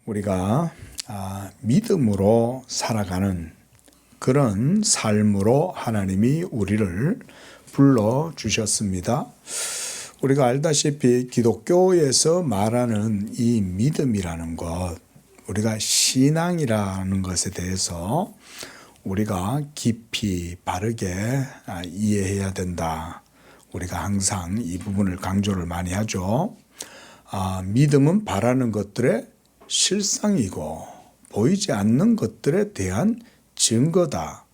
우리가 믿음으로 살아가는 그런 삶으로 하나님이 우리를 불러주셨습니다. 우리가 알다시피 기독교에서 말하는 이 믿음이라는 것, 우리가 신앙이라는 것에 대해서 우리가 깊이 바르게 이해해야 된다. 우리가 항상 이 부분을 강조를 많이 하죠. 믿음은 바라는 것들의 실상이고 보이지 않는 것들에 대한 증거다.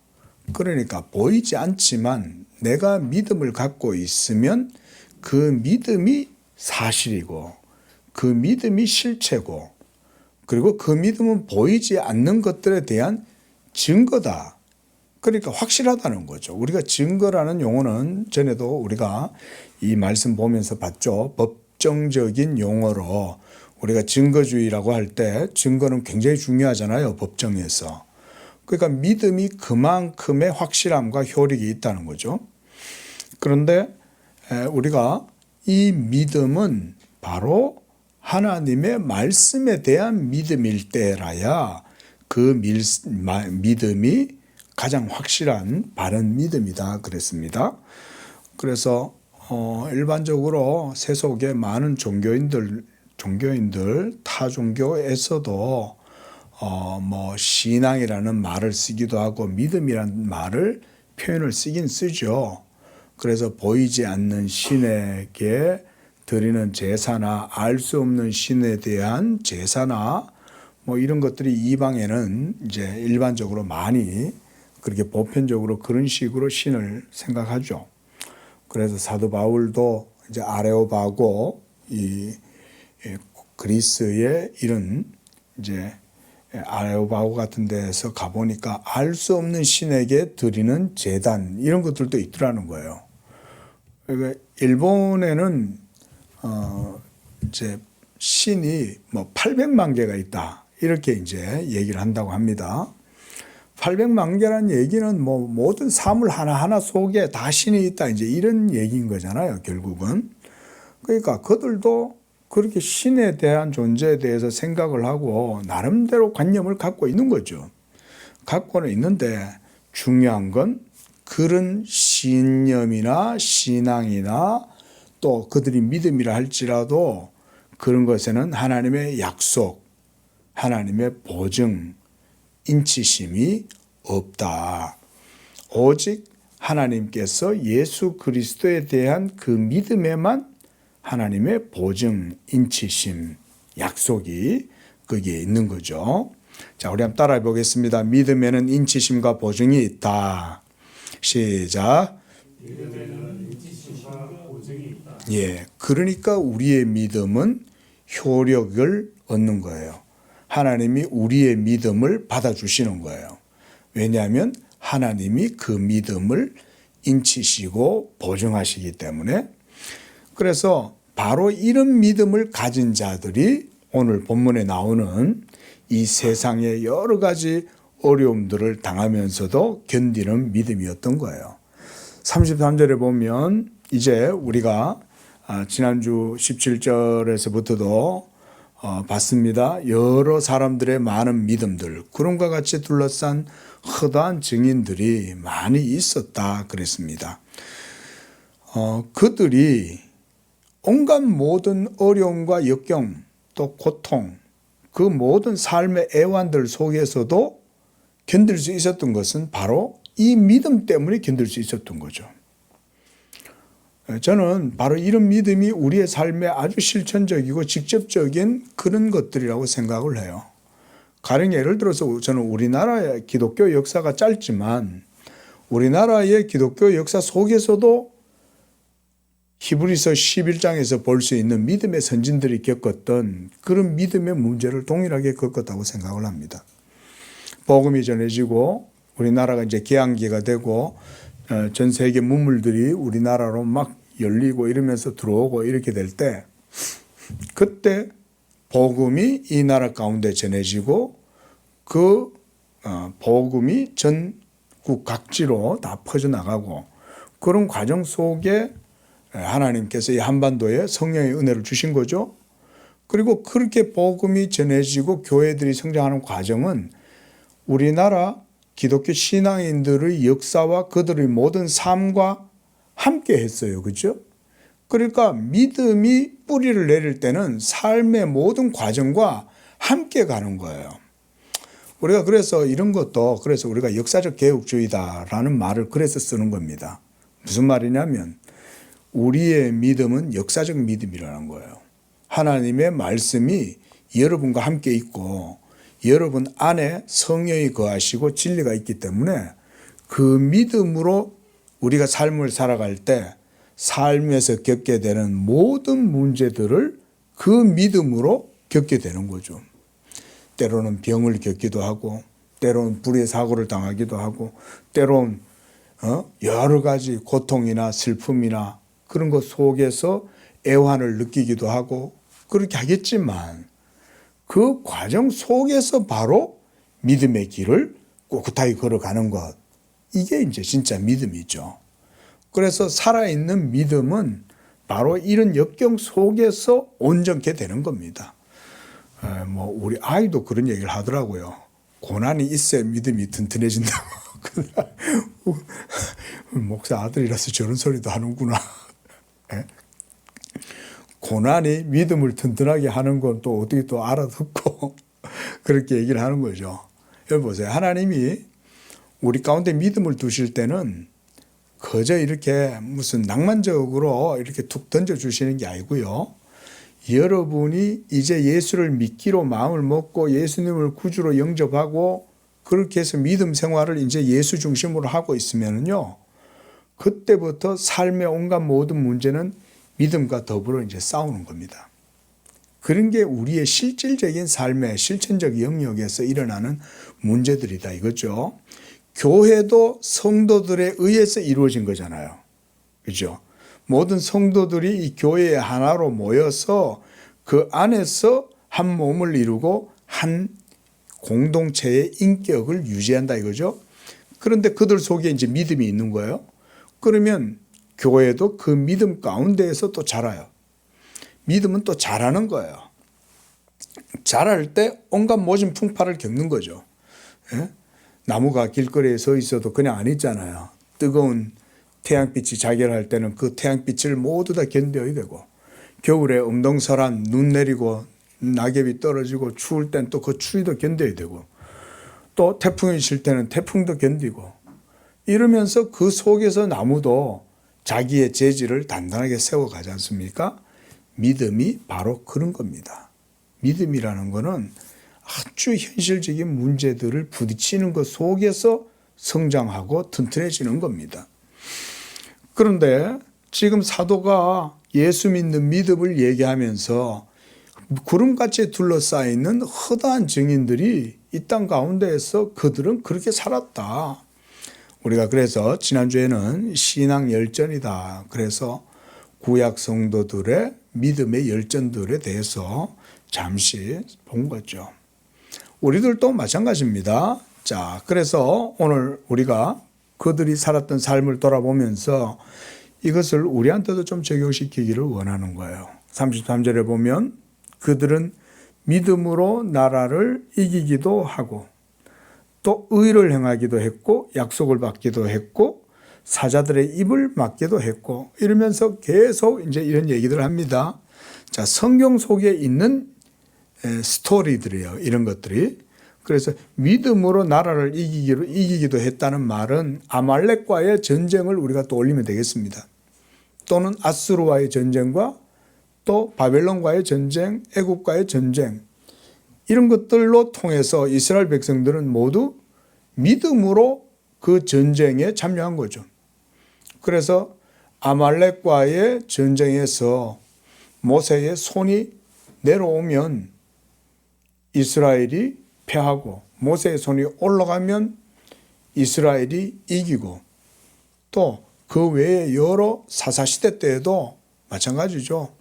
그러니까 보이지 않지만 내가 믿음을 갖고 있으면 그 믿음이 사실이고 그 믿음이 실체고 그리고 그 믿음은 보이지 않는 것들에 대한 증거다. 그러니까 확실하다는 거죠. 우리가 증거라는 용어는 전에도 우리가 이 말씀 보면서 봤죠. 법정적인 용어로 우리가 증거주의라고 할 때 증거는 굉장히 중요하잖아요. 법정에서. 그러니까 믿음이 그만큼의 확실함과 효력이 있다는 거죠. 그런데 우리가 이 믿음은 바로 하나님의 말씀에 대한 믿음일 때라야 그 믿음이 가장 확실한 바른 믿음이다 그랬습니다. 그래서 일반적으로 세속의 많은 종교인들 타 종교에서도 신앙이라는 말을 쓰기도 하고 믿음이라는 말을 표현을 쓰긴 쓰죠. 그래서 보이지 않는 신에게 드리는 제사나 알 수 없는 신에 대한 제사나 이런 것들이 이방에는 이제 일반적으로 많이 그렇게 보편적으로 그런 식으로 신을 생각하죠. 그래서 사도 바울도 이제 아레오바고 이 그리스의 이런 이제 아레오바고 같은 데서 가보니까 알 수 없는 신에게 드리는 제단 이런 것들도 있더라는 거예요. 그러니까 일본에는 이제 신이 800만 개가 있다 이렇게 이제 얘기를 한다고 합니다. 800만 개라는 얘기는 모든 사물 하나하나 속에 다 신이 있다 이제 이런 얘기인 거잖아요. 결국은. 그러니까 그들도 그렇게 신에 대한 존재에 대해서 생각을 하고 나름대로 관념을 갖고 있는 거죠. 갖고는 있는데 중요한 건 그런 신념이나 신앙이나 또 그들이 믿음이라 할지라도 그런 것에는 하나님의 약속, 하나님의 보증, 인치심이 없다. 오직 하나님께서 예수 그리스도에 대한 그 믿음에만 하나님의 보증, 인치심, 약속이 거기에 있는 거죠. 자, 우리 한번 따라해 보겠습니다. 믿음에는 인치심과 보증이 있다. 시작. 믿음에는 인치심과 보증이 있다. 예, 그러니까 우리의 믿음은 효력을 얻는 거예요. 하나님이 우리의 믿음을 받아주시는 거예요. 왜냐하면 하나님이 그 믿음을 인치시고 보증하시기 때문에. 그래서 바로 이런 믿음을 가진 자들이 오늘 본문에 나오는 이 세상의 여러 가지 어려움들을 당하면서도 견디는 믿음이었던 거예요. 33절에 보면 이제 우리가 지난주 17절에서부터도 봤습니다. 여러 사람들의 많은 믿음들, 구름과 같이 둘러싼 허다한 증인들이 많이 있었다 그랬습니다. 그들이 온갖 모든 어려움과 역경 또 고통 그 모든 삶의 애환들 속에서도 견딜 수 있었던 것은 바로 이 믿음 때문에 견딜 수 있었던 거죠. 저는 바로 이런 믿음이 우리의 삶에 아주 실천적이고 직접적인 그런 것들이라고 생각을 해요. 가령 예를 들어서 저는 우리나라의 기독교 역사가 짧지만 우리나라의 기독교 역사 속에서도 히브리서 11장에서 볼 수 있는 믿음의 선진들이 겪었던 그런 믿음의 문제를 동일하게 겪었다고 생각을 합니다. 복음이 전해지고 우리나라가 이제 개항기가 되고 전 세계 문물들이 우리나라로 막 열리고 이러면서 들어오고 이렇게 될 때 그때 복음이 이 나라 가운데 전해지고 그 복음이 전국 각지로 다 퍼져나가고 그런 과정 속에 하나님께서 이 한반도에 성령의 은혜를 주신 거죠. 그리고 그렇게 복음이 전해지고 교회들이 성장하는 과정은 우리나라 기독교 신앙인들의 역사와 그들의 모든 삶과 함께 했어요. 그죠? 그러니까 믿음이 뿌리를 내릴 때는 삶의 모든 과정과 함께 가는 거예요. 우리가 그래서 이런 것도 그래서 우리가 역사적 개혁주의다라는 말을 그래서 쓰는 겁니다. 무슨 말이냐면 우리의 믿음은 역사적 믿음이라는 거예요. 하나님의 말씀이 여러분과 함께 있고 여러분 안에 성령이 거하시고 진리가 있기 때문에 그 믿음으로 우리가 삶을 살아갈 때 삶에서 겪게 되는 모든 문제들을 그 믿음으로 겪게 되는 거죠. 때로는 병을 겪기도 하고 때로는 불의의 사고를 당하기도 하고 때로는 여러 가지 고통이나 슬픔이나 그런 것 속에서 애환을 느끼기도 하고 그렇게 하겠지만 그 과정 속에서 바로 믿음의 길을 꿋꿋하게 걸어가는 것, 이게 이제 진짜 믿음이죠. 그래서 살아있는 믿음은 바로 이런 역경 속에서 온전케 되는 겁니다. 우리 아이도 그런 얘기를 하더라고요. 고난이 있어야 믿음이 튼튼해진다고. 목사 아들이라서 저런 소리도 하는구나. 고난이 믿음을 튼튼하게 하는 건 또 어떻게 또 알아듣고 그렇게 얘기를 하는 거죠. 여러분 보세요. 하나님이 우리 가운데 믿음을 두실 때는 그저 이렇게 무슨 낭만적으로 이렇게 툭 던져주시는 게 아니고요. 여러분이 이제 예수를 믿기로 마음을 먹고 예수님을 구주로 영접하고 그렇게 해서 믿음 생활을 이제 예수 중심으로 하고 있으면요. 그때부터 삶의 온갖 모든 문제는 믿음과 더불어 이제 싸우는 겁니다. 그런 게 우리의 실질적인 삶의 실천적 영역에서 일어나는 문제들이다 이거죠. 교회도 성도들에 의해서 이루어진 거잖아요. 그죠? 모든 성도들이 이 교회의 하나로 모여서 그 안에서 한 몸을 이루고 한 공동체의 인격을 유지한다 이거죠. 그런데 그들 속에 이제 믿음이 있는 거예요. 그러면 교회도 그 믿음 가운데에서 또 자라요. 믿음은 또 자라는 거예요. 자랄 때 온갖 모진 풍파를 겪는 거죠. 예? 나무가 길거리에 서 있어도 그냥 안 있잖아요. 뜨거운 태양빛이 자결할 때는 그 태양빛을 모두 다 견뎌야 되고 겨울에 엄동설한 눈 내리고 낙엽이 떨어지고 추울 땐 또 그 추위도 견뎌야 되고 또 태풍이 칠 때는 태풍도 견디고 이러면서 그 속에서 나무도 자기의 재질을 단단하게 세워가지 않습니까? 믿음이 바로 그런 겁니다. 믿음이라는 거는 아주 현실적인 문제들을 부딪히는 것 속에서 성장하고 튼튼해지는 겁니다. 그런데 지금 사도가 예수 믿는 믿음을 얘기하면서 구름같이 둘러싸이는 허다한 증인들이 이 땅 가운데에서 그들은 그렇게 살았다. 우리가 그래서 지난주에는 신앙 열전이다. 그래서 구약 성도들의 믿음의 열전들에 대해서 잠시 본 거죠. 우리들도 마찬가지입니다. 자, 그래서 오늘 우리가 그들이 살았던 삶을 돌아보면서 이것을 우리한테도 좀 적용시키기를 원하는 거예요. 33절에 보면 그들은 믿음으로 나라를 이기기도 하고 또 의를 행하기도 했고 약속을 받기도 했고 사자들의 입을 막기도 했고 이러면서 계속 이제 이런 얘기들을 합니다. 자, 성경 속에 있는 스토리들이에요. 이런 것들이. 그래서 믿음으로 나라를 이기기도 했다는 말은 아말렉과의 전쟁을 우리가 또 올리면 되겠습니다. 또는 아수르와의 전쟁과 또 바벨론과의 전쟁, 애국과의 전쟁 이런 것들로 통해서 이스라엘 백성들은 모두 믿음으로 그 전쟁에 참여한 거죠. 그래서 아말렉과의 전쟁에서 모세의 손이 내려오면 이스라엘이 패하고 모세의 손이 올라가면 이스라엘이 이기고 또 그 외에 여러 사사시대 때에도 마찬가지죠.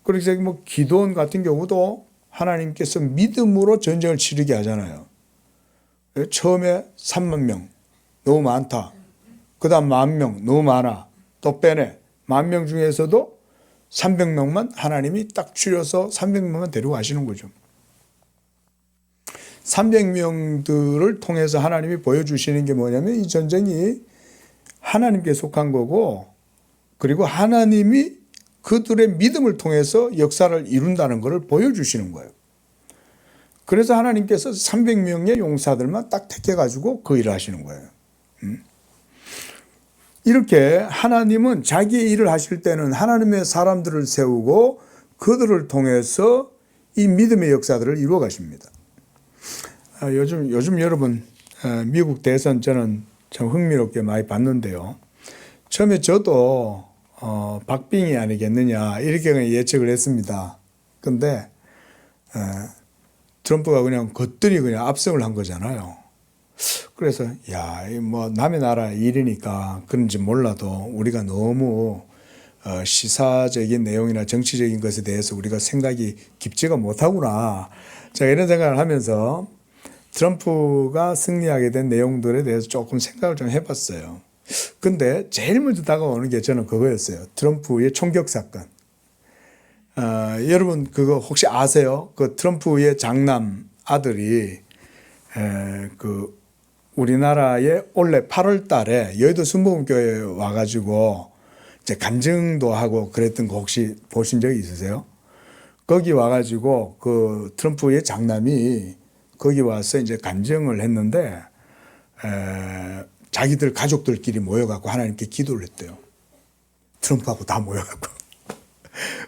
그래서 뭐 기드온 같은 경우도 하나님께서 믿음으로 전쟁을 치르게 하잖아요. 처음에 3만 명 너무 많다. 그 다음 10,000명 너무 많아. 또 빼내. 10,000명 중에서도 300명만 하나님이 딱 줄여서 300명만 데리고 가시는 거죠. 300명들을 통해서 하나님이 보여주시는 게 뭐냐면 이 전쟁이 하나님께 속한 거고, 그리고 하나님이 그들의 믿음을 통해서 역사를 이룬다는 것을 보여주시는 거예요. 그래서 하나님께서 300명의 용사들만 딱 택해가지고 그 일을 하시는 거예요. 이렇게 하나님은 자기의 일을 하실 때는 하나님의 사람들을 세우고 그들을 통해서 이 믿음의 역사들을 이루어 가십니다. 요즘 여러분 미국 대선 저는 참 흥미롭게 많이 봤는데요. 처음에 저도 박빙이 아니겠느냐 이렇게 그냥 예측을 했습니다. 근데 트럼프가 그냥 겉들이 그냥 압승을 한 거잖아요. 그래서 뭐 남의 나라 일이니까 그런지 몰라도 우리가 너무 시사적인 내용이나 정치적인 것에 대해서 우리가 생각이 깊지가 못하구나. 제가 이런 생각을 하면서 트럼프가 승리하게 된 내용들에 대해서 조금 생각을 좀 해봤어요. 근데 제일 먼저 다가오는 게 저는 그거였어요. 트럼프의 총격 사건. 여러분 그거 혹시 아세요? 그 트럼프의 장남 아들이 그 우리나라에 올해 8월 달에 여의도 순복음교회에 와가지고 이제 간증도 하고 그랬던 거 혹시 보신 적이 있으세요? 거기 와가지고 그 트럼프의 장남이 거기 와서 이제 간증을 했는데 자기들 가족들끼리 모여갖고 하나님께 기도를 했대요. 트럼프하고 다 모여갖고.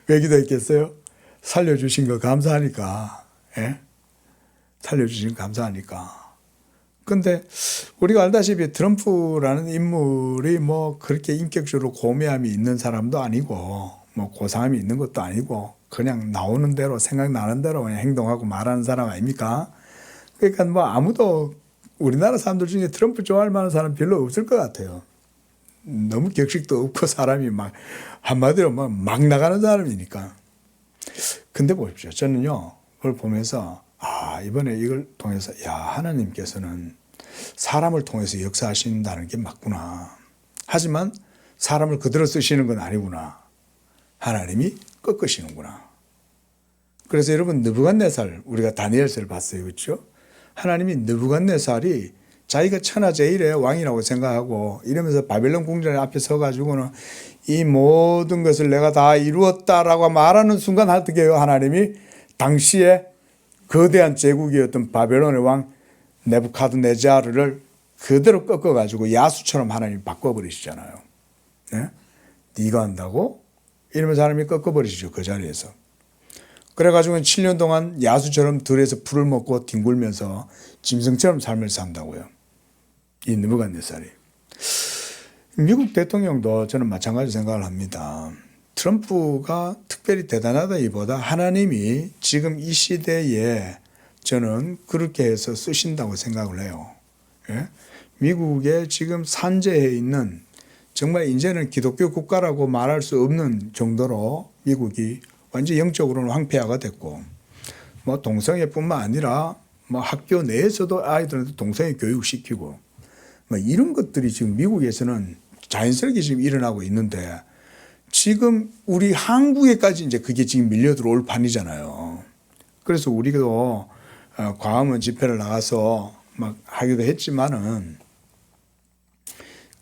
왜 기도했겠어요? 살려주신 거 감사하니까. 예? 살려주신 거 감사하니까. 근데 우리가 알다시피 트럼프라는 인물이 뭐 그렇게 인격적으로 고매함이 있는 사람도 아니고 뭐 고상함이 있는 것도 아니고 그냥 나오는 대로 생각나는 대로 그냥 행동하고 말하는 사람 아닙니까? 그러니까 뭐 아무도 우리나라 사람들 중에 트럼프 좋아할 만한 사람 별로 없을 것 같아요. 너무 격식도 없고 사람이 막 한마디로 막 나가는 사람이니까. 근데 보십시오. 저는요 그걸 보면서 이번에 이걸 통해서 하나님께서는 사람을 통해서 역사하신다는 게 맞구나. 하지만 사람을 그대로 쓰시는 건 아니구나. 하나님이 꺾으시는구나. 그래서 여러분 느부갓네살 우리가 다니엘서를 봤어요. 그렇죠? 하나님이 느부갓네살이 자기가 천하제일의 왕이라고 생각하고 이러면서 바벨론 궁전 앞에 서가지고는 이 모든 것을 내가 다 이루었다라고 말하는 순간 어떻게 해요? 하나님이 당시에 거대한 제국이었던 바벨론의 왕 네부카드네자르를 그대로 꺾어가지고 야수처럼 하나님이 바꿔버리시잖아요. 네? 네가 한다고? 이러면서 하나님이 꺾어버리시죠. 그 자리에서. 그래가지고 7년 동안 야수처럼 들에서 풀을 먹고 뒹굴면서 짐승처럼 삶을 산다고요. 이 느부갓네살이. 미국 대통령도 저는 마찬가지 생각을 합니다. 트럼프가 특별히 대단하다기보다 하나님이 지금 이 시대에 저는 그렇게 해서 쓰신다고 생각을 해요. 예? 미국에 지금 산재해 있는 정말 이제는 기독교 국가라고 말할 수 없는 정도로 미국이 완전 영적으로는 황폐화가 됐고 뭐 동성애뿐만 아니라 뭐 학교 내에서도 아이들한테 동성애 교육시키고 뭐 이런 것들이 지금 미국에서는 자연스럽게 지금 일어나고 있는데 지금 우리 한국에까지 이제 그게 지금 밀려 들어올 판이잖아요. 그래서 우리도 광화문 집회를 나가서 막 하기도 했지만은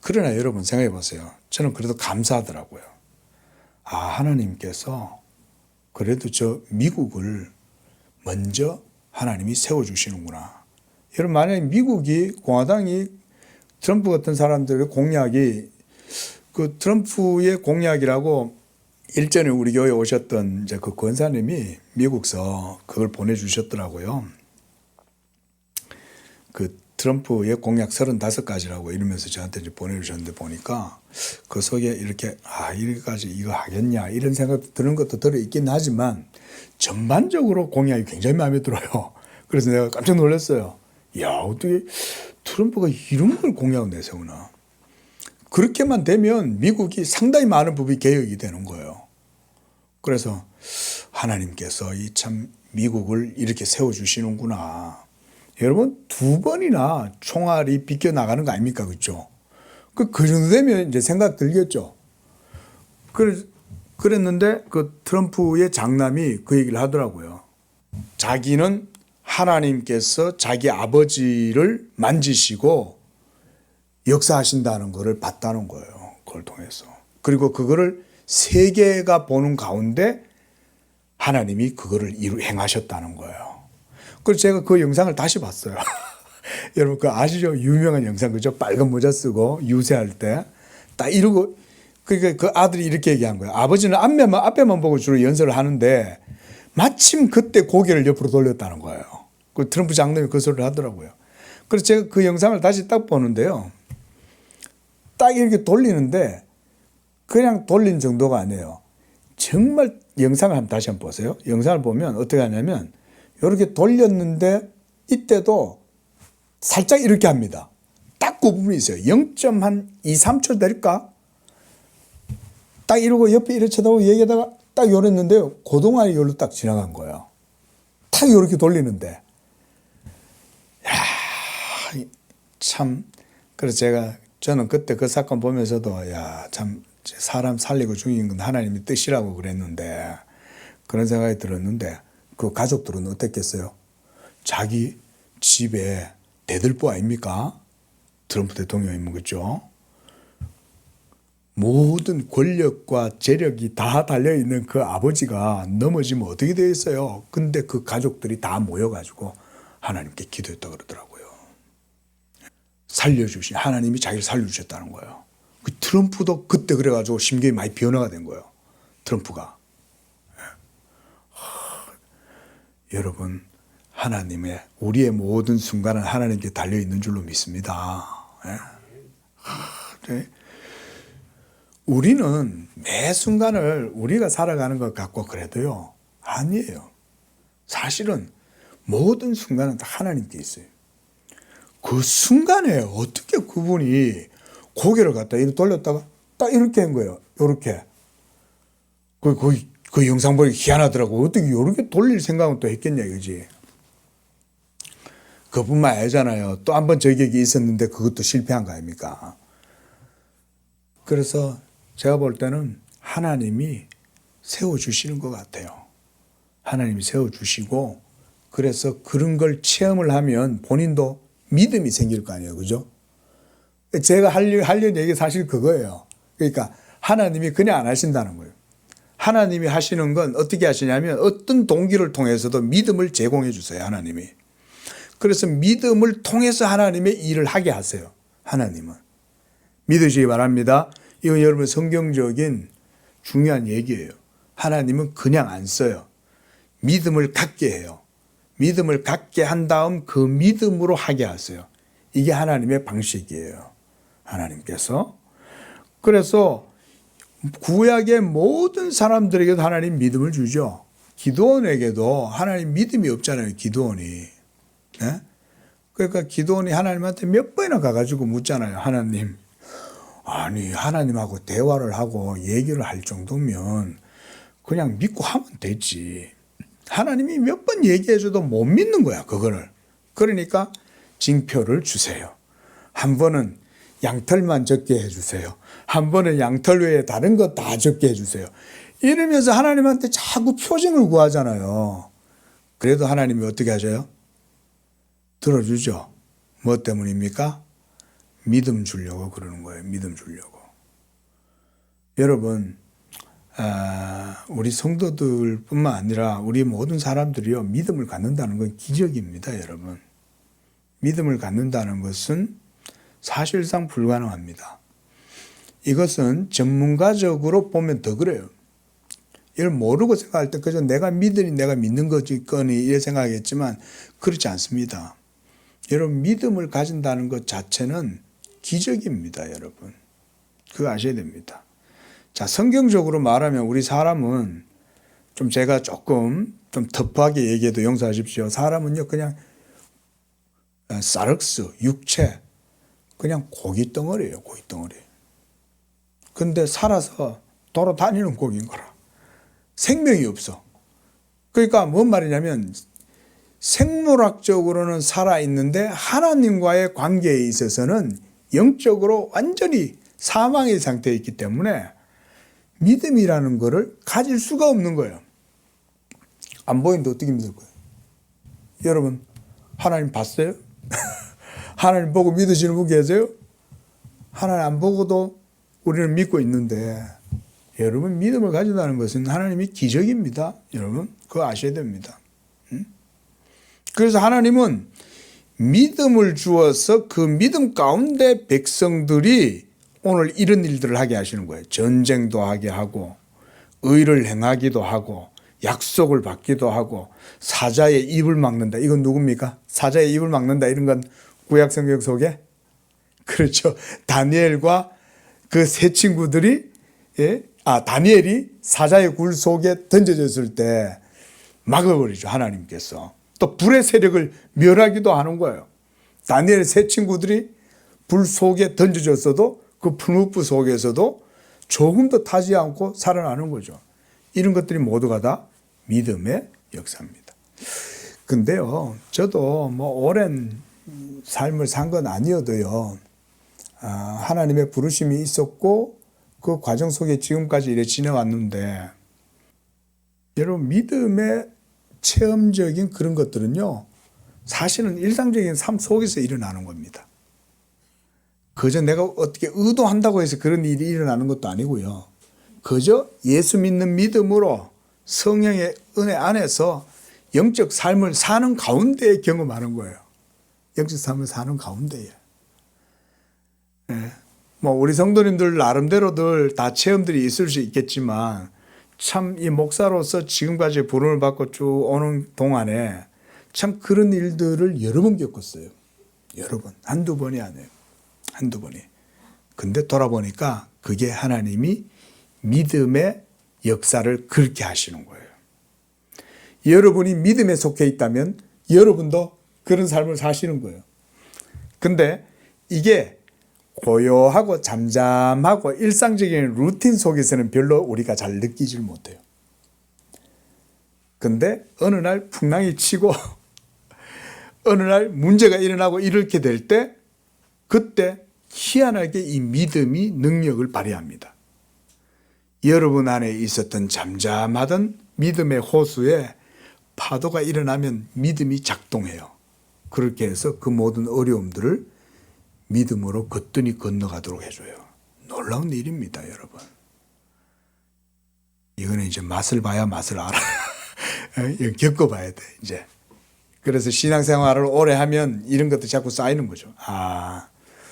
그러나 여러분 생각해 보세요. 저는 그래도 감사하더라고요. 하나님께서 그래도 저 미국을 먼저 하나님이 세워주시는구나. 여러분 만약에 미국이 공화당이 트럼프 같은 사람들의 공약이 그 트럼프의 공약이라고 일전에 우리 교회에 오셨던 이제 그 권사님이 미국서 그걸 보내주셨더라고요. 그 트럼프의 공약 35가지라고 이러면서 저한테 이제 보내주셨는데 보니까 그 속에 이렇게 이렇게까지 이거 하겠냐 이런 생각 드는 것도 들어있긴 하지만 전반적으로 공약이 굉장히 마음에 들어요. 그래서 내가 깜짝 놀랐어요. 어떻게 트럼프가 이런 걸 공약을 내세우나. 그렇게만 되면 미국이 상당히 많은 부분이 개혁이 되는 거예요. 그래서 하나님께서 이 참 미국을 이렇게 세워주시는구나. 여러분 2번이나 총알이 비껴나가는 거 아닙니까? 그렇죠? 그 정도 되면 이제 생각 들겠죠. 그랬는데 그 트럼프의 장남이 그 얘기를 하더라고요. 자기는 하나님께서 자기 아버지를 만지시고 역사하신다는 것을 봤다는 거예요. 그걸 통해서. 그리고 그거를 세계가 보는 가운데 하나님이 그거를 행하셨다는 거예요. 그래서 제가 그 영상을 다시 봤어요. 여러분 그 아시죠? 유명한 영상 그죠? 빨간 모자 쓰고 유세할 때 딱 이러고 그러니까 그 아들이 이렇게 얘기한 거예요. 아버지는 앞에만 보고 주로 연설을 하는데 마침 그때 고개를 옆으로 돌렸다는 거예요. 그 트럼프 장남이 그 소리를 하더라고요. 그래서 제가 그 영상을 다시 딱 보는데요. 딱 이렇게 돌리는데 그냥 돌린 정도가 아니에요. 정말 영상을 다시 한번 보세요. 영상을 보면 어떻게 하냐면 이렇게 돌렸는데 이때도 살짝 이렇게 합니다. 딱 그 부분이 있어요. 0.2~3초 될까? 딱 이러고 옆에 이렇게 쳐다보고 얘기하다가 딱 요랬는데요. 그동안에 요로 딱 지나간 거예요. 딱 요렇게 돌리는데. 야, 참. 그래서 저는 그때 그 사건 보면서도 야, 참 사람 살리고 죽이는 건 하나님의 뜻이라고 그랬는데 그런 생각이 들었는데 그 가족들은 어땠겠어요? 자기 집에 대들보 아닙니까? 트럼프 대통령이면 그렇죠? 모든 권력과 재력이 다 달려있는 그 아버지가 넘어지면 어떻게 되겠어요? 근데 그 가족들이 다 모여가지고 하나님께 기도했다고 그러더라고요. 하나님이 자기를 살려주셨다는 거예요. 그 트럼프도 그때 그래가지고 심경이 많이 변화가 된 거예요. 트럼프가. 여러분, 우리의 모든 순간은 하나님께 달려있는 줄로 믿습니다. 네. 우리는 매 순간을 우리가 살아가는 것 같고 그래도요, 아니에요. 사실은 모든 순간은 다 하나님께 있어요. 그 순간에 어떻게 그분이 고개를 갖다 이렇게 돌렸다가 딱 이렇게 한 거예요. 요렇게. 그 영상 보기 희한하더라고. 어떻게 요렇게 돌릴 생각은 또 했겠냐, 이거지. 그뿐만 아니잖아요. 또 한 번 저격이 있었는데 그것도 실패한 거 아닙니까? 그래서 제가 볼 때는 하나님이 세워주시는 것 같아요. 하나님이 세워주시고, 그래서 그런 걸 체험을 하면 본인도 믿음이 생길 거 아니에요. 그죠? 제가 하려는 얘기 사실 그거예요. 그러니까 하나님이 그냥 안 하신다는 거예요. 하나님이 하시는 건 어떻게 하시냐면 어떤 동기를 통해서도 믿음을 제공해 주세요. 하나님이. 그래서 믿음을 통해서 하나님의 일을 하게 하세요. 하나님은. 믿으시기 바랍니다. 이건 여러분 성경적인 중요한 얘기예요. 하나님은 그냥 안 써요. 믿음을 갖게 해요. 믿음을 갖게 한 다음 그 믿음으로 하게 하세요. 이게 하나님의 방식이에요. 하나님께서. 그래서 구약의 모든 사람들에게도 하나님 믿음을 주죠. 기드온에게도 하나님 믿음이 없잖아요. 기드온이. 네? 그러니까 기드온이 하나님한테 몇 번이나 가가지고 묻잖아요. 하나님. 아니 하나님하고 대화를 하고 얘기를 할 정도면 그냥 믿고 하면 되지. 하나님이 몇 번 얘기해줘도 못 믿는 거야. 그거를. 그러니까 징표를 주세요. 한 번은 양털만 적게 해주세요. 한 번은 양털 외에 다른 거 다 적게 해주세요. 이러면서 하나님한테 자꾸 표징을 구하잖아요. 그래도 하나님이 어떻게 하셔요? 들어주죠. 뭐 때문입니까? 믿음 주려고 그러는 거예요. 믿음 주려고. 여러분, 우리 성도들뿐만 아니라 우리 모든 사람들이요, 믿음을 갖는다는 건 기적입니다, 여러분. 믿음을 갖는다는 것은 사실상 불가능합니다. 이것은 전문가적으로 보면 더 그래요. 이걸 모르고 생각할 때 그저 내가 믿으니 내가 믿는 거지 거니 이래 생각하겠지만 그렇지 않습니다. 여러분 믿음을 가진다는 것 자체는 기적입니다, 여러분. 그거 아셔야 됩니다. 자, 성경적으로 말하면 우리 사람은 좀 제가 조금 좀 터프하게 얘기해도 용서하십시오. 사람은요 그냥 사륵스, 육체, 그냥 고깃덩어리예요, 고깃덩어리. 근데 살아서 돌아다니는 고기인 거라. 생명이 없어. 그러니까 뭔 말이냐면 생물학적으로는 살아있는데 하나님과의 관계에 있어서는 영적으로 완전히 사망의 상태에 있기 때문에 믿음이라는 거를 가질 수가 없는 거예요. 안 보이는데 어떻게 믿을 거예요? 여러분, 하나님 봤어요? 하나님 보고 믿으시는 분 계세요? 하나님 안 보고도 우리는 믿고 있는데, 여러분, 믿음을 가진다는 것은 하나님이 기적입니다. 여러분, 그거 아셔야 됩니다. 그래서 하나님은 믿음을 주어서 그 믿음 가운데 백성들이 오늘 이런 일들을 하게 하시는 거예요. 전쟁도 하게 하고, 의를 행하기도 하고, 약속을 받기도 하고, 사자의 입을 막는다. 이건 누굽니까? 사자의 입을 막는다. 이런 건 구약성경 속에, 그렇죠, 다니엘과 그 세 친구들이, 다니엘이 사자의 굴 속에 던져졌을 때 막아버리죠, 하나님께서. 또 불의 세력을 멸하기도 하는 거예요. 다니엘의 세 친구들이 불 속에 던져졌어도 그 풀무불 속에서도 조금 더 타지 않고 살아나는 거죠. 이런 것들이 모두가 다 믿음의 역사입니다. 근데요, 저도 뭐 오랜 삶을 산 건 아니어도요, 하나님의 부르심이 있었고 그 과정 속에 지금까지 이래 지내왔는데, 여러분, 믿음의 체험적인 그런 것들은요, 사실은 일상적인 삶 속에서 일어나는 겁니다. 그저 내가 어떻게 의도한다고 해서 그런 일이 일어나는 것도 아니고요. 그저 예수 믿는 믿음으로 성령의 은혜 안에서 영적 삶을 사는 가운데에 경험하는 거예요. 영적 삶을 사는 가운데에. 뭐 우리 성도님들 나름대로들 다 체험들이 있을 수 있겠지만, 참 이 목사로서 지금까지 부름을 받고 쭉 오는 동안에 참 그런 일들을 여러 번 겪었어요. 여러 번. 한두 번이 아니에요. 한두 번이. 근데 돌아보니까 그게 하나님이 믿음의 역사를 그렇게 하시는 거예요. 여러분이 믿음에 속해 있다면 여러분도 그런 삶을 사시는 거예요. 근데 이게 고요하고 잠잠하고 일상적인 루틴 속에서는 별로 우리가 잘 느끼질 못해요. 근데 어느 날 풍랑이 치고 어느 날 문제가 일어나고 이렇게 될 때, 그때 희한하게 이 믿음이 능력을 발휘합니다. 여러분 안에 있었던 잠잠하던 믿음의 호수에 파도가 일어나면 믿음이 작동해요. 그렇게 해서 그 모든 어려움들을 믿음으로 거뜬히 건너가도록 해줘요. 놀라운 일입니다, 여러분. 이거는 이제 맛을 봐야 맛을 알아. 겪어봐야 돼, 이제. 그래서 신앙생활을 오래 하면 이런 것도 자꾸 쌓이는 거죠.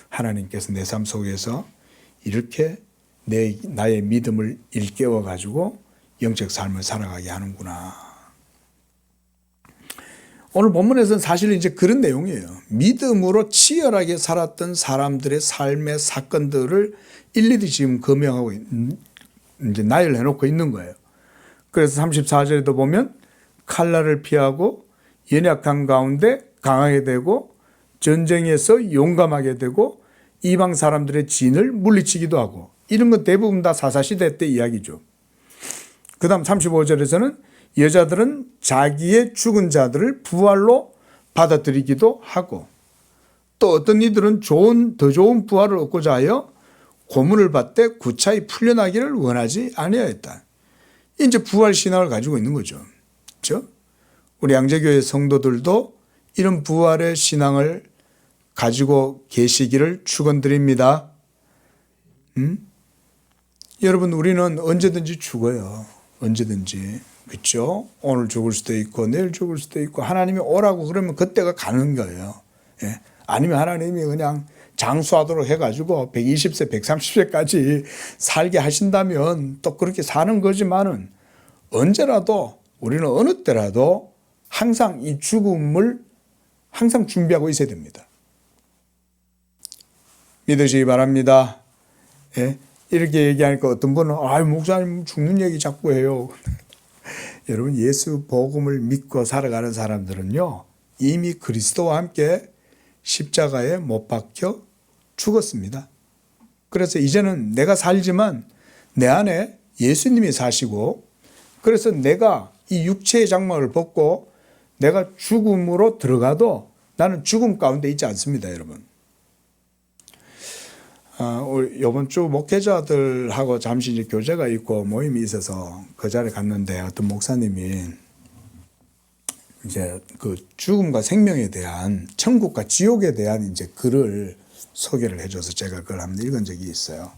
하나님께서 내 삶 속에서 이렇게 나의 믿음을 일깨워가지고 영적 삶을 살아가게 하는구나. 오늘 본문에서는 사실 이제 그런 내용이에요. 믿음으로 치열하게 살았던 사람들의 삶의 사건들을 일일이 지금 거명하고 이제 나열해 놓고 있는 거예요. 그래서 34절에도 보면 칼날을 피하고 연약한 가운데 강하게 되고 전쟁에서 용감하게 되고 이방 사람들의 진을 물리치기도 하고, 이런 건 대부분 다 사사시대 때 이야기죠. 그 다음 35절에서는 여자들은 자기의 죽은 자들을 부활로 받아들이기도 하고, 또 어떤 이들은 더 좋은 부활을 얻고자 하여 고문을 받되 구차히 풀려나기를 원하지 아니하였다. 이제 부활 신앙을 가지고 있는 거죠. 그렇죠? 우리 양재교회 성도들도 이런 부활의 신앙을 가지고 계시기를 축원드립니다. 여러분, 우리는 언제든지 죽어요. 언제든지. 그렇죠? 오늘 죽을 수도 있고 내일 죽을 수도 있고, 하나님이 오라고 그러면 그때가 가는 거예요. 예? 아니면 하나님이 그냥 장수하도록 해가지고 120세, 130세까지 살게 하신다면 또 그렇게 사는 거지만은, 언제라도 우리는 어느 때라도 항상 이 죽음을 항상 준비하고 있어야 됩니다. 믿으시기 바랍니다. 예? 이렇게 얘기하니까 어떤 분은 목사님 죽는 얘기 자꾸 해요. 여러분, 예수 복음을 믿고 살아가는 사람들은요, 이미 그리스도와 함께 십자가에 못 박혀 죽었습니다. 그래서 이제는 내가 살지만 내 안에 예수님이 사시고, 그래서 내가 이 육체의 장막을 벗고 내가 죽음으로 들어가도 나는 죽음 가운데 있지 않습니다, 여러분. 이번 주 목회자들하고 잠시 이제 교제가 있고 모임이 있어서 그 자리에 갔는데 어떤 목사님이 이제 그 죽음과 생명에 대한 천국과 지옥에 대한 이제 글을 소개를 해줘서 제가 그걸 한번 읽은 적이 있어요.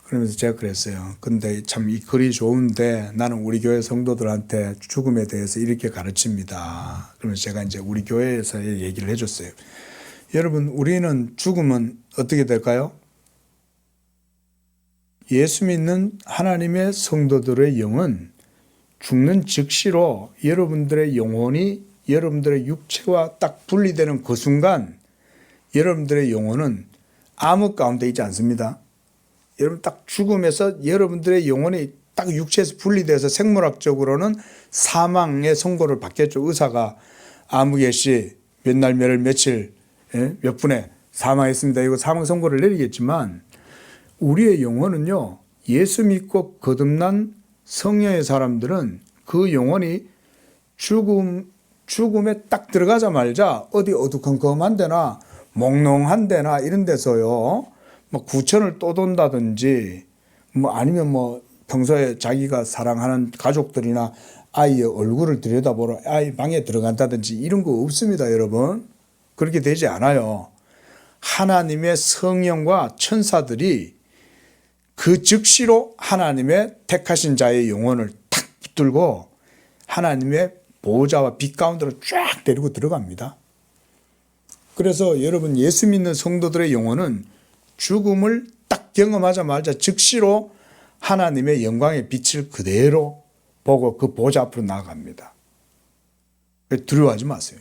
그러면서 제가 그랬어요. 근데 참 이 글이 좋은데 나는 우리 교회 성도들한테 죽음에 대해서 이렇게 가르칩니다. 그러면서 제가 이제 우리 교회에서의 얘기를 해줬어요. 여러분, 우리는 죽으면 어떻게 될까요? 예수 믿는 하나님의 성도들의 영은 죽는 즉시로 여러분들의 영혼이 여러분들의 육체와 딱 분리되는 그 순간 여러분들의 영혼은 암흑 가운데 있지 않습니다. 여러분 딱 죽음에서 여러분들의 영혼이 딱 육체에서 분리돼서 생물학적으로는 사망의 선고를 받겠죠. 의사가 아무개 씨 몇 날 몇 월 며칠 몇 분에 사망했습니다. 이거 사망 선고를 내리겠지만 우리의 영혼은요. 예수 믿고 거듭난 성령의 사람들은 그 영혼이 죽음에 딱 들어가자마자 어디 어두컴컴한 데나 몽롱한 데나 이런 데서요. 뭐 구천을 떠돈다든지 뭐 아니면 뭐 평소에 자기가 사랑하는 가족들이나 아이의 얼굴을 들여다보러 아이 방에 들어간다든지 이런 거 없습니다, 여러분. 그렇게 되지 않아요. 하나님의 성령과 천사들이 그 즉시로 하나님의 택하신 자의 영혼을 탁 붙들고 하나님의 보호자와 빛 가운데로 쫙 데리고 들어갑니다. 그래서 여러분 예수 믿는 성도들의 영혼은 죽음을 딱 경험하자마자 즉시로 하나님의 영광의 빛을 그대로 보고 그 보좌 앞으로 나아갑니다. 두려워하지 마세요.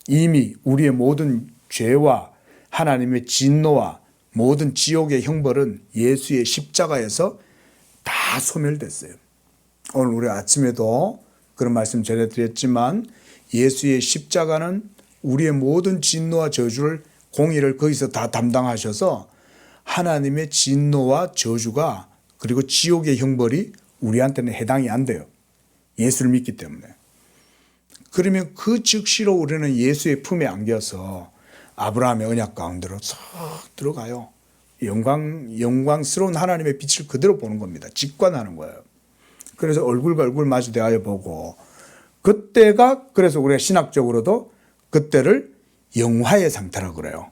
이미 우리의 모든 죄와 하나님의 진노와 모든 지옥의 형벌은 예수의 십자가에서 다 소멸됐어요. 오늘 우리 아침에도 그런 말씀 전해드렸지만 예수의 십자가는 우리의 모든 진노와 저주를 공의를 거기서 다 담당하셔서 하나님의 진노와 저주가 그리고 지옥의 형벌이 우리한테는 해당이 안 돼요. 예수를 믿기 때문에. 그러면 그 즉시로 우리는 예수의 품에 안겨서 아브라함의 언약 가운데로 싹 들어가요. 영광스러운 하나님의 빛을 그대로 보는 겁니다. 직관하는 거예요. 그래서 얼굴과 얼굴 마주 대하여 보고 그때가 그래서 우리가 신학적으로도 그때를 영화의 상태라고 그래요.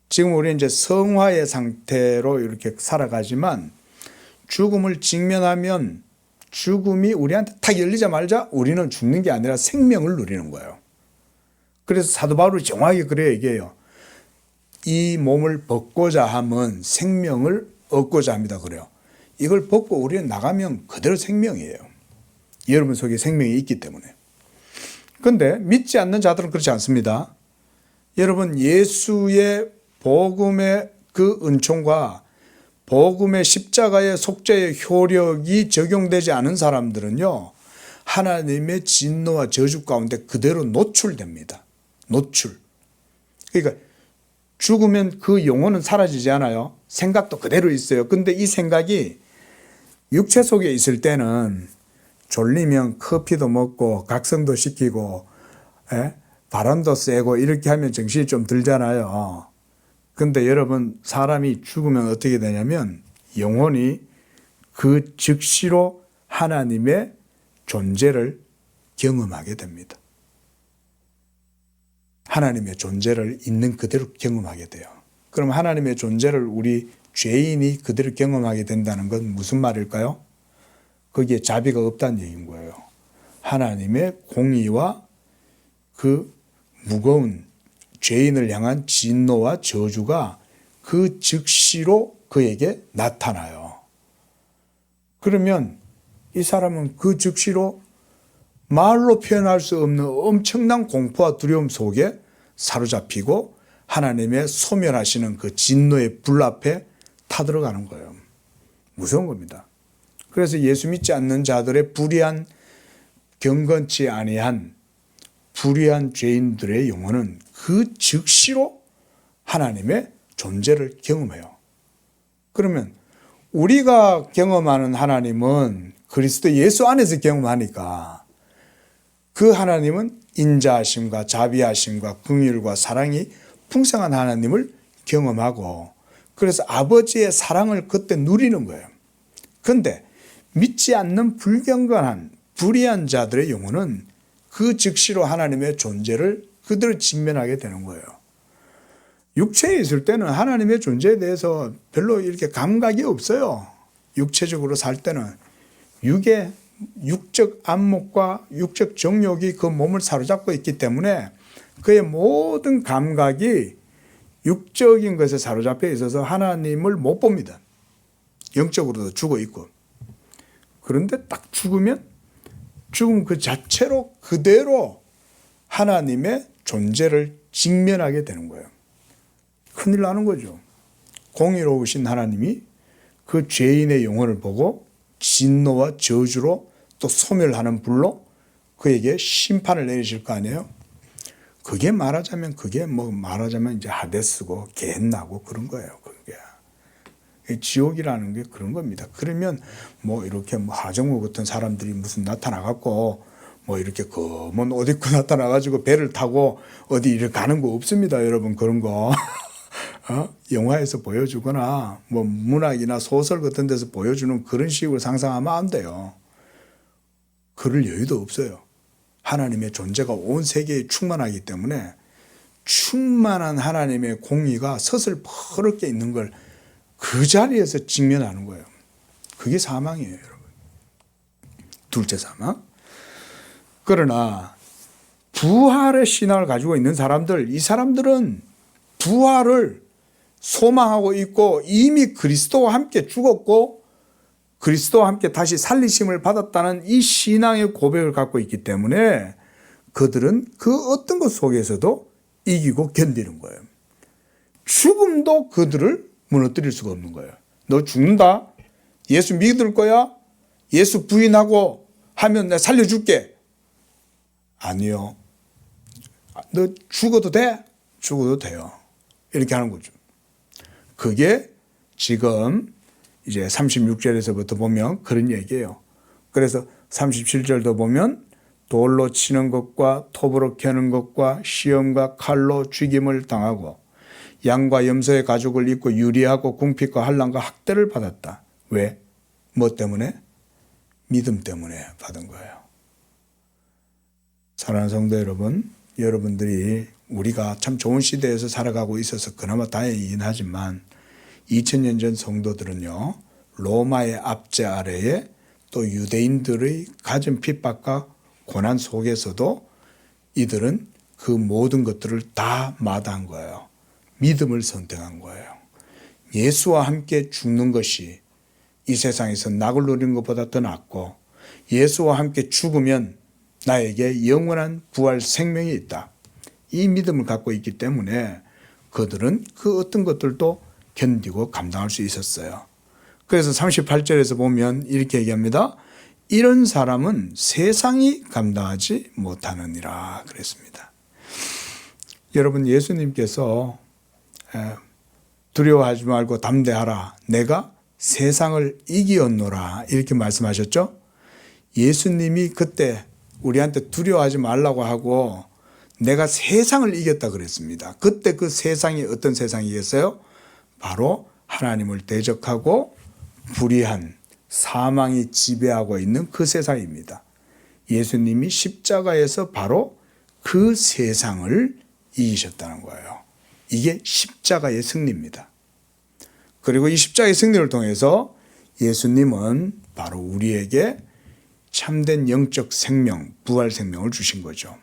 지금 우리는 이제 성화의 상태로 이렇게 살아가지만 죽음을 직면하면 죽음이 우리한테 탁 열리자마자 우리는 죽는 게 아니라 생명을 누리는 거예요. 그래서 사도 바울이 정확하게 그래 얘기해요. 이 몸을 벗고자 함은 생명을 얻고자 합니다. 그래요. 이걸 벗고 우리는 나가면 그대로 생명이에요. 여러분 속에 생명이 있기 때문에. 그런데 믿지 않는 자들은 그렇지 않습니다. 여러분 예수의 복음의 그 은총과 복음의 십자가의 속죄의 효력이 적용되지 않은 사람들은요. 하나님의 진노와 저주 가운데 그대로 노출됩니다. 노출. 그러니까 죽으면 그 영혼은 사라지지 않아요. 생각도 그대로 있어요. 근데 이 생각이 육체 속에 있을 때는 졸리면 커피도 먹고 각성도 시키고 바람도 쐬고 이렇게 하면 정신이 좀 들잖아요. 근데 여러분 사람이 죽으면 어떻게 되냐면 영혼이 그 즉시로 하나님의 존재를 경험하게 됩니다. 하나님의 존재를 있는 그대로 경험하게 돼요. 그럼 하나님의 존재를 우리 죄인이 그대로 경험하게 된다는 건 무슨 말일까요? 거기에 자비가 없다는 얘기인 거예요. 하나님의 공의와 그 무거운 죄인을 향한 진노와 저주가 그 즉시로 그에게 나타나요. 그러면 이 사람은 그 즉시로 말로 표현할 수 없는 엄청난 공포와 두려움 속에 사로잡히고 하나님의 소멸하시는 그 진노의 불 앞에 타들어가는 거예요. 무서운 겁니다. 그래서 예수 믿지 않는 자들의 불의한 경건치 아니한 불의한 죄인들의 영혼은 그 즉시로 하나님의 존재를 경험해요. 그러면 우리가 경험하는 하나님은 그리스도 예수 안에서 경험하니까 그 하나님은 인자하심과 자비하심과 긍휼과 사랑이 풍성한 하나님을 경험하고 그래서 아버지의 사랑을 그때 누리는 거예요. 그런데 믿지 않는 불경건한 불의한 자들의 영혼은 그 즉시로 하나님의 존재를 그대로 직면하게 되는 거예요. 육체에 있을 때는 하나님의 존재에 대해서 별로 이렇게 감각이 없어요. 육체적으로 살 때는 육적 안목과 육적 정욕이 그 몸을 사로잡고 있기 때문에 그의 모든 감각이 육적인 것에 사로잡혀 있어서 하나님을 못 봅니다. 영적으로도 죽어 있고. 그런데 딱 죽으면 죽음 그 자체로 그대로 하나님의 존재를 직면하게 되는 거예요. 큰일 나는 거죠. 공의로우신 하나님이 그 죄인의 영혼을 보고 진노와 저주로 또 소멸하는 불로 그에게 심판을 내리실 거 아니에요. 그게 말하자면 이제 하데스고 게헨나고 그런 거예요. 그게 지옥이라는 게 그런 겁니다. 그러면 이렇게 하정우 같은 사람들이 무슨 나타나갖고 이렇게 검은 옷 입고 나타나가지고 배를 타고 어디 이렇게 가는 거 없습니다, 여러분. 그런 거 영화에서 보여주거나 문학이나 소설 같은 데서 보여주는 그런 식으로 상상하면 안 돼요. 그럴 여유도 없어요. 하나님의 존재가 온 세계에 충만하기 때문에 충만한 하나님의 공의가 서슬퍼렇게 있는 걸 그 자리에서 직면하는 거예요. 그게 사망이에요, 여러분. 둘째 사망. 그러나 부활의 신앙을 가지고 있는 사람들, 이 사람들은 부활을 소망하고 있고 이미 그리스도와 함께 죽었고 그리스도와 함께 다시 살리심을 받았다는 이 신앙의 고백을 갖고 있기 때문에 그들은 그 어떤 것 속에서도 이기고 견디는 거예요. 죽음도 그들을 무너뜨릴 수가 없는 거예요. 너 죽는다? 예수 믿을 거야? 예수 부인하고 하면 내가 살려줄게. 아니요. 너 죽어도 돼? 죽어도 돼요. 이렇게 하는 거죠. 그게 지금 이제 36절에서부터 보면 그런 얘기예요. 그래서 37절도 보면 돌로 치는 것과 톱으로 캐는 것과 시험과 칼로 죽임을 당하고 양과 염소의 가죽을 입고 유리하고 궁핍과 환난과 학대를 받았다. 왜? 뭐 때문에? 믿음 때문에 받은 거예요. 사랑하는 성도 여러분, 여러분들이 우리가 참 좋은 시대에서 살아가고 있어서 그나마 다행이긴 하지만 2000년 전 성도들은요, 로마의 압제 아래에 또 유대인들의 가진 핍박과 고난 속에서도 이들은 그 모든 것들을 다 마다한 거예요. 믿음을 선택한 거예요. 예수와 함께 죽는 것이 이 세상에서 낙을 누리는 것보다 더 낫고 예수와 함께 죽으면 나에게 영원한 부활 생명이 있다. 이 믿음을 갖고 있기 때문에 그들은 그 어떤 것들도 견디고 감당할 수 있었어요. 그래서 38절에서 보면 이렇게 얘기합니다. 이런 사람은 세상이 감당하지 못하느니라 그랬습니다. 여러분, 예수님께서 두려워하지 말고 담대하라. 내가 세상을 이기었노라. 이렇게 말씀하셨죠? 예수님이 그때 우리한테 두려워하지 말라고 하고 내가 세상을 이겼다 그랬습니다. 그때 그 세상이 어떤 세상이겠어요? 바로 하나님을 대적하고 불의한 사망이 지배하고 있는 그 세상입니다. 예수님이 십자가에서 바로 그 세상을 이기셨다는 거예요. 이게 십자가의 승리입니다. 그리고 이 십자가의 승리를 통해서 예수님은 바로 우리에게 참된 영적 생명, 부활 생명을 주신 거죠.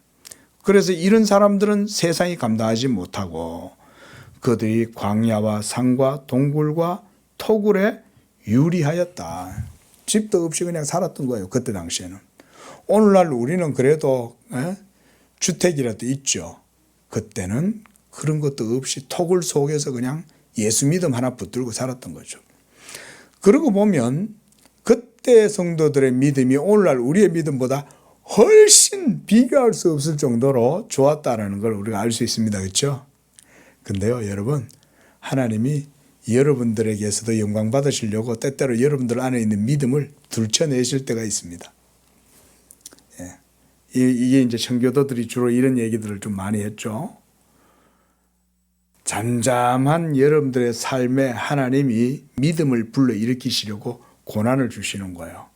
그래서 이런 사람들은 세상이 감당하지 못하고 그들이 광야와 산과 동굴과 토굴에 유리하였다. 집도 없이 그냥 살았던 거예요. 그때 당시에는. 오늘날 우리는 그래도 주택이라도 있죠. 그때는 그런 것도 없이 토굴 속에서 그냥 예수 믿음 하나 붙들고 살았던 거죠. 그러고 보면 그때 성도들의 믿음이 오늘날 우리의 믿음보다 훨씬 비교할 수 없을 정도로 좋았다는 걸 우리가 알 수 있습니다. 그렇죠? 근데요, 여러분, 하나님이 여러분들에게서도 영광 받으시려고 때때로 여러분들 안에 있는 믿음을 들춰내실 때가 있습니다. 예. 이게 이제 청교도들이 주로 이런 얘기들을 좀 많이 했죠. 잠잠한 여러분들의 삶에 하나님이 믿음을 불러일으키시려고 고난을 주시는 거예요.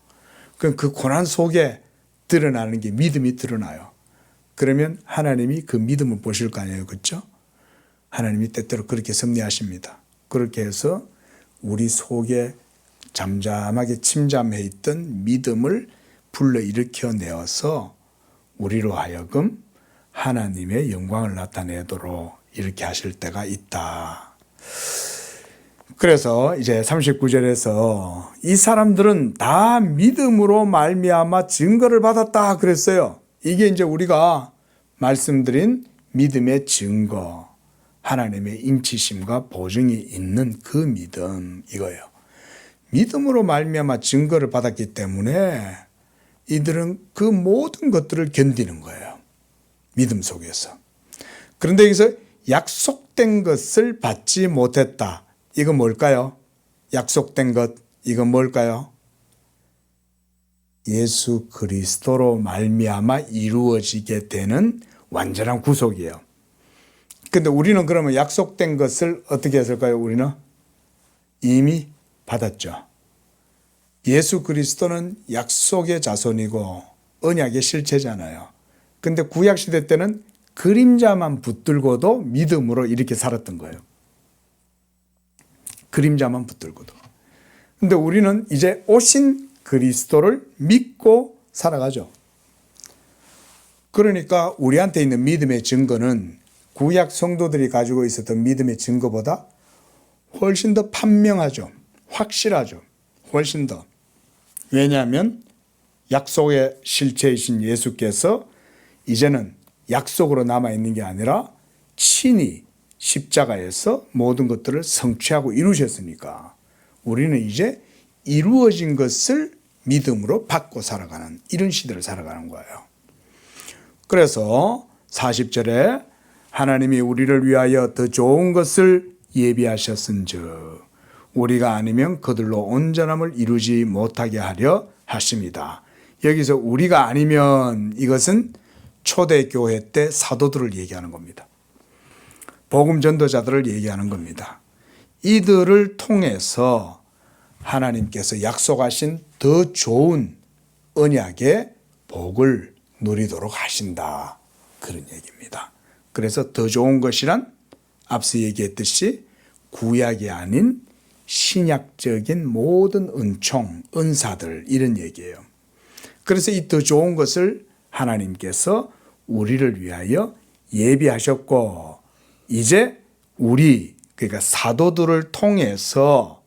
그럼 그 고난 속에 드러나는 게 믿음이 드러나요. 그러면 하나님이 그 믿음을 보실 거 아니에요. 그렇죠? 하나님이 때때로 그렇게 섭리하십니다. 그렇게 해서 우리 속에 잠잠하게 침잠해 있던 믿음을 불러일으켜 내어서 우리로 하여금 하나님의 영광을 나타내도록 이렇게 하실 때가 있다. 그래서 이제 39절에서 이 사람들은 다 믿음으로 말미암아 증거를 받았다 그랬어요. 이게 이제 우리가 말씀드린 믿음의 증거, 하나님의 인치심과 보증이 있는 그 믿음 이거예요. 믿음으로 말미암아 증거를 받았기 때문에 이들은 그 모든 것들을 견디는 거예요. 믿음 속에서. 그런데 여기서 약속된 것을 받지 못했다. 이건 뭘까요? 약속된 것, 이건 뭘까요? 예수 그리스도로 말미암아 이루어지게 되는 완전한 구속이에요. 근데 우리는 그러면 약속된 것을 어떻게 했을까요? 우리는 이미 받았죠. 예수 그리스도는 약속의 자손이고 언약의 실체잖아요. 근데 구약시대 때는 그림자만 붙들고도 믿음으로 이렇게 살았던 거예요. 그림자만 붙들고도. 근데 우리는 이제 오신 그리스도를 믿고 살아가죠. 그러니까 우리한테 있는 믿음의 증거는 구약 성도들이 가지고 있었던 믿음의 증거보다 훨씬 더 판명하죠. 확실하죠. 훨씬 더. 왜냐하면 약속의 실체이신 예수께서 이제는 약속으로 남아있는 게 아니라 친히 십자가에서 모든 것들을 성취하고 이루셨으니까 우리는 이제 이루어진 것을 믿음으로 받고 살아가는 이런 시대를 살아가는 거예요. 그래서 40절에 하나님이 우리를 위하여 더 좋은 것을 예비하셨은즉 우리가 아니면 그들로 온전함을 이루지 못하게 하려 하십니다. 여기서 우리가 아니면 이것은 초대교회 때 사도들을 얘기하는 겁니다. 복음 전도자들을 얘기하는 겁니다. 이들을 통해서 하나님께서 약속하신 더 좋은 언약의 복을 누리도록 하신다. 그런 얘기입니다. 그래서 더 좋은 것이란 앞서 얘기했듯이 구약이 아닌 신약적인 모든 은총, 은사들 이런 얘기예요. 그래서 이 더 좋은 것을 하나님께서 우리를 위하여 예비하셨고 이제 우리 그러니까 사도들을 통해서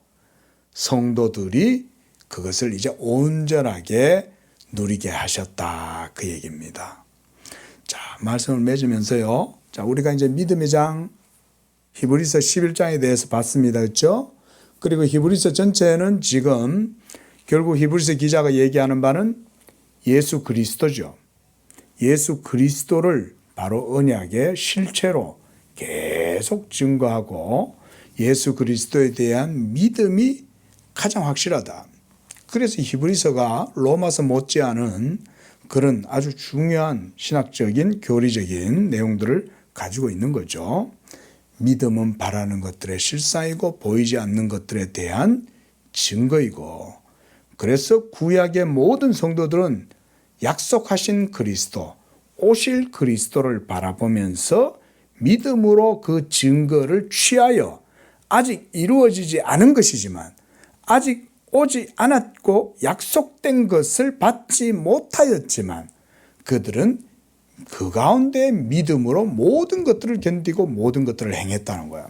성도들이 그것을 이제 온전하게 누리게 하셨다 그 얘기입니다. 자, 말씀을 맺으면서요. 자, 우리가 이제 믿음의 장 히브리서 11장에 대해서 봤습니다. 그렇죠? 그리고 히브리서 전체는 지금 결국 히브리서 기자가 얘기하는 바는 예수 그리스도죠. 예수 그리스도를 바로 언약의 실체로 계속 증거하고 예수 그리스도에 대한 믿음이 가장 확실하다. 그래서 히브리서가 로마서 못지않은 그런 아주 중요한 신학적인 교리적인 내용들을 가지고 있는 거죠. 믿음은 바라는 것들의 실상이고 보이지 않는 것들에 대한 증거이고 그래서 구약의 모든 성도들은 약속하신 그리스도, 오실 그리스도를 바라보면서 믿음으로 그 증거를 취하여 아직 이루어지지 않은 것이지만 아직 오지 않았고 약속된 것을 받지 못하였지만 그들은 그 가운데 믿음으로 모든 것들을 견디고 모든 것들을 행했다는 거야.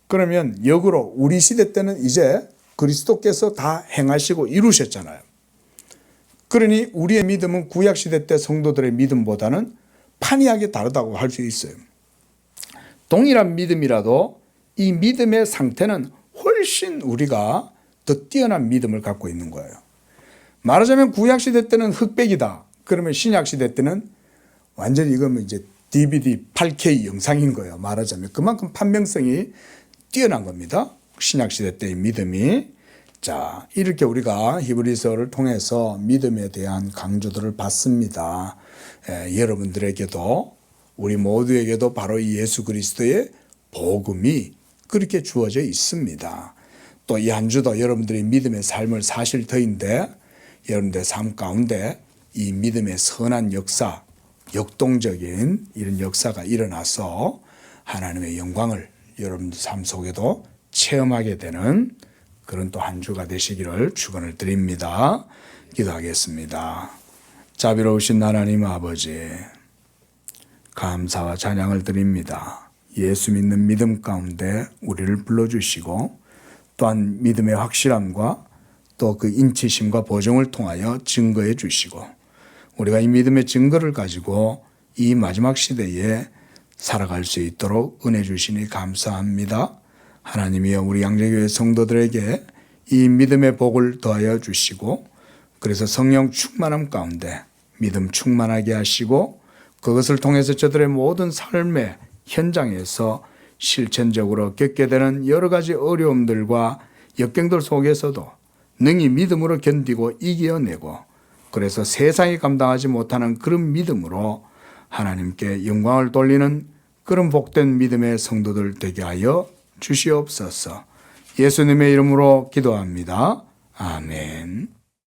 그러면 역으로 우리 시대 때는 이제 그리스도께서 다 행하시고 이루셨잖아요. 그러니 우리의 믿음은 구약시대 때 성도들의 믿음보다는 판이하게 다르다고 할 수 있어요. 동일한 믿음이라도 이 믿음의 상태는 훨씬 우리가 더 뛰어난 믿음을 갖고 있는 거예요. 말하자면 구약시대 때는 흑백이다. 그러면 신약시대 때는 완전히 이거는 이제 DVD 8K 영상인 거예요. 말하자면 그만큼 판명성이 뛰어난 겁니다. 신약시대 때의 믿음이. 자, 이렇게 우리가 히브리서를 통해서 믿음에 대한 강조들을 받습니다. 여러분들에게도 우리 모두에게도 바로 이 예수 그리스도의 복음이 그렇게 주어져 있습니다. 또 이 한 주도 여러분들이 믿음의 삶을 사실 터인데 여러분들의 삶 가운데 이 믿음의 선한 역사, 역동적인 이런 역사가 일어나서 하나님의 영광을 여러분들 삶 속에도 체험하게 되는 그런 또 한 주가 되시기를 축원을 드립니다. 기도하겠습니다. 자비로우신 하나님 아버지, 감사와 찬양을 드립니다. 예수 믿는 믿음 가운데 우리를 불러주시고 또한 믿음의 확실함과 또 그 인치심과 보증을 통하여 증거해 주시고 우리가 이 믿음의 증거를 가지고 이 마지막 시대에 살아갈 수 있도록 은혜 주시니 감사합니다. 하나님이여 우리 양재교회 성도들에게 이 믿음의 복을 더하여 주시고 그래서 성령 충만함 가운데 믿음 충만하게 하시고 그것을 통해서 저들의 모든 삶의 현장에서 실천적으로 겪게 되는 여러 가지 어려움들과 역경들 속에서도 능히 믿음으로 견디고 이겨내고 그래서 세상이 감당하지 못하는 그런 믿음으로 하나님께 영광을 돌리는 그런 복된 믿음의 성도들 되게 하여 주시옵소서. 예수님의 이름으로 기도합니다. 아멘.